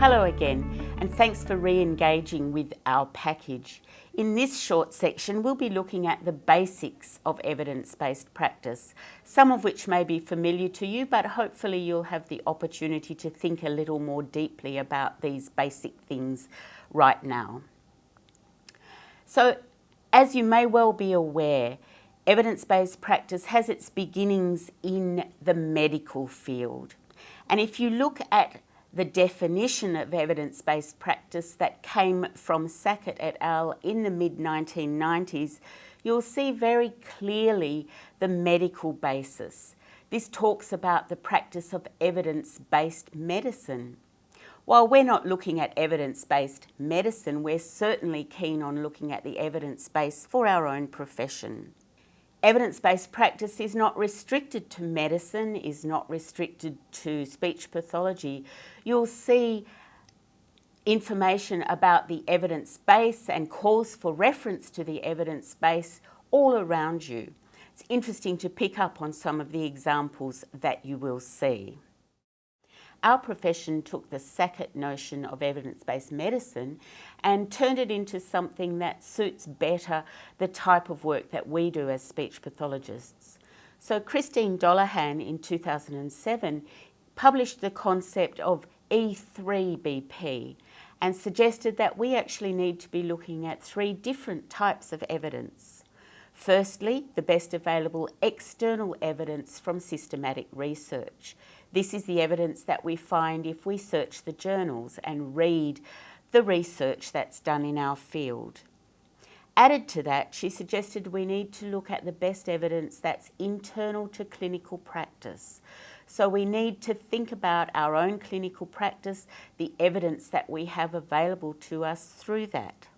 Hello again, and thanks for re-engaging with our package. In this short section, we'll be looking at the basics of evidence-based practice, some of which may be familiar to you, but hopefully you'll have the opportunity to think a little more deeply about these basic things right now. So, as you may well be aware, evidence-based practice has its beginnings in the medical field. And if you look at the definition of evidence-based practice that came from Sackett et al. In the mid-1990s, you'll see very clearly the medical basis. This talks about the practice of evidence-based medicine. While we're not looking at evidence-based medicine, we're certainly keen on looking at the evidence base for our own profession. Evidence-based practice is not restricted to medicine, is not restricted to speech pathology. You'll see information about the evidence base and calls for reference to the evidence base all around you. It's interesting to pick up on some of the examples that you will see. Our profession took the Sackett notion of evidence-based medicine and turned it into something that suits better the type of work that we do as speech pathologists. So Christine Dollahan in 2007 published the concept of E3BP and suggested that we actually need to be looking at three different types of evidence. Firstly, the best available external evidence from systematic research. This is the evidence that we find if we search the journals and read the research that's done in our field. Added to that, she suggested we need to look at the best evidence that's internal to clinical practice. So we need to think about our own clinical practice, the evidence that we have available to us through that.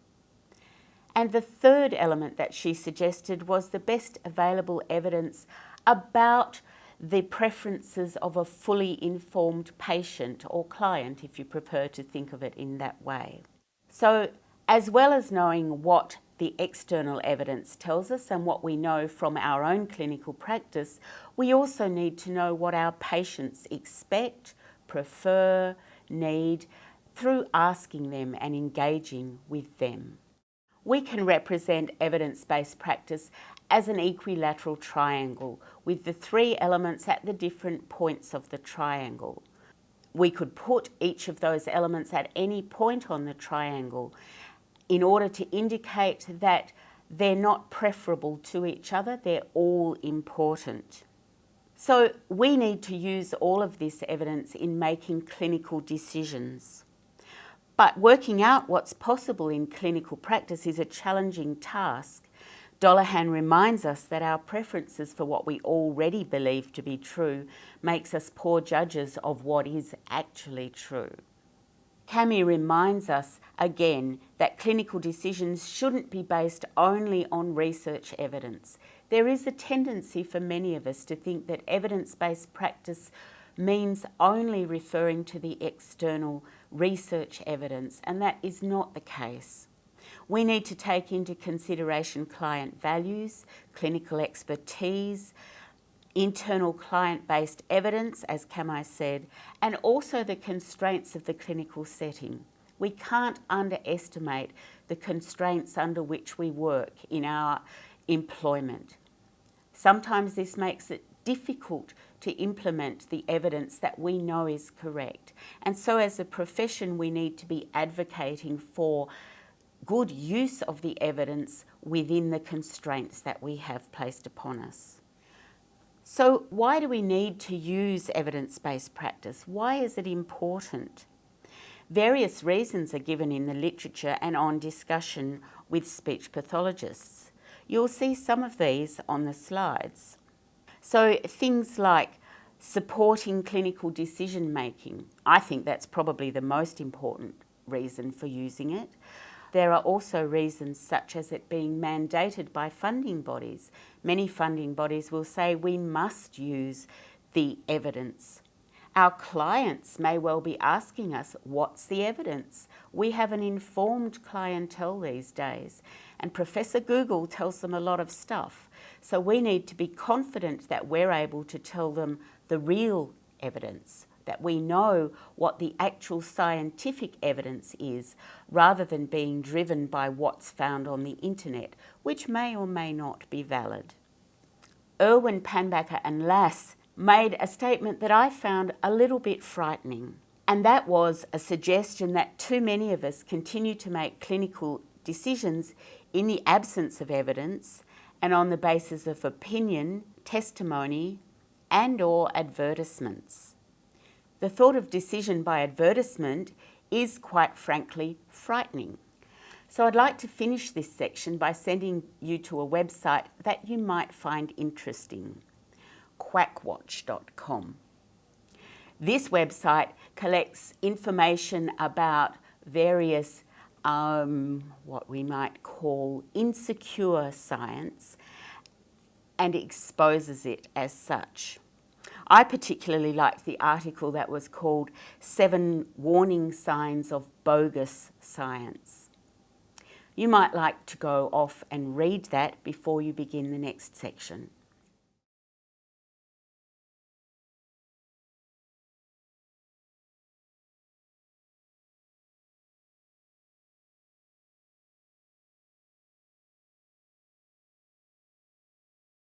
And the third element that she suggested was the best available evidence about the preferences of a fully informed patient or client, if you prefer to think of it in that way. So, as well as knowing what the external evidence tells us and what we know from our own clinical practice, we also need to know what our patients expect, prefer, need, through asking them and engaging with them. We can represent evidence-based practice as an equilateral triangle with the three elements at the different points of the triangle. We could put each of those elements at any point on the triangle in order to indicate that they're not preferable to each other, they're all important. So we need to use all of this evidence in making clinical decisions. But working out what's possible in clinical practice is a challenging task. Dollahan reminds us that our preferences for what we already believe to be true makes us poor judges of what is actually true. Cami reminds us again that clinical decisions shouldn't be based only on research evidence. There is a tendency for many of us to think that evidence-based practice means only referring to the external research evidence, and that is not the case. We need to take into consideration client values, clinical expertise, internal client-based evidence, as Cami said, and also the constraints of the clinical setting. We can't underestimate the constraints under which we work in our employment. Sometimes this makes it difficult to implement the evidence that we know is correct. And so as a profession, we need to be advocating for good use of the evidence within the constraints that we have placed upon us. So why do we need to use evidence-based practice? Why is it important? Various reasons are given in the literature and on discussion with speech pathologists. You'll see some of these on the slides. So things like supporting clinical decision making. I think that's probably the most important reason for using it. There are also reasons such as it being mandated by funding bodies. Many funding bodies will say we must use the evidence. Our clients may well be asking us, what's the evidence? We have an informed clientele these days, and Professor Google tells them a lot of stuff. So we need to be confident that we're able to tell them the real evidence, that we know what the actual scientific evidence is, rather than being driven by what's found on the internet, which may or may not be valid. Irwin, Panbacker and Lass made a statement that I found a little bit frightening, and that was a suggestion that too many of us continue to make clinical decisions in the absence of evidence and on the basis of opinion, testimony and/or advertisements. The thought of decision by advertisement is, quite frankly, frightening. So I'd like to finish this section by sending you to a website that you might find interesting, quackwatch.com. This website collects information about various what we might call insecure science and exposes it as such. I particularly liked the article that was called 7 Warning Signs of Bogus Science. You might like to go off and read that before you begin the next section.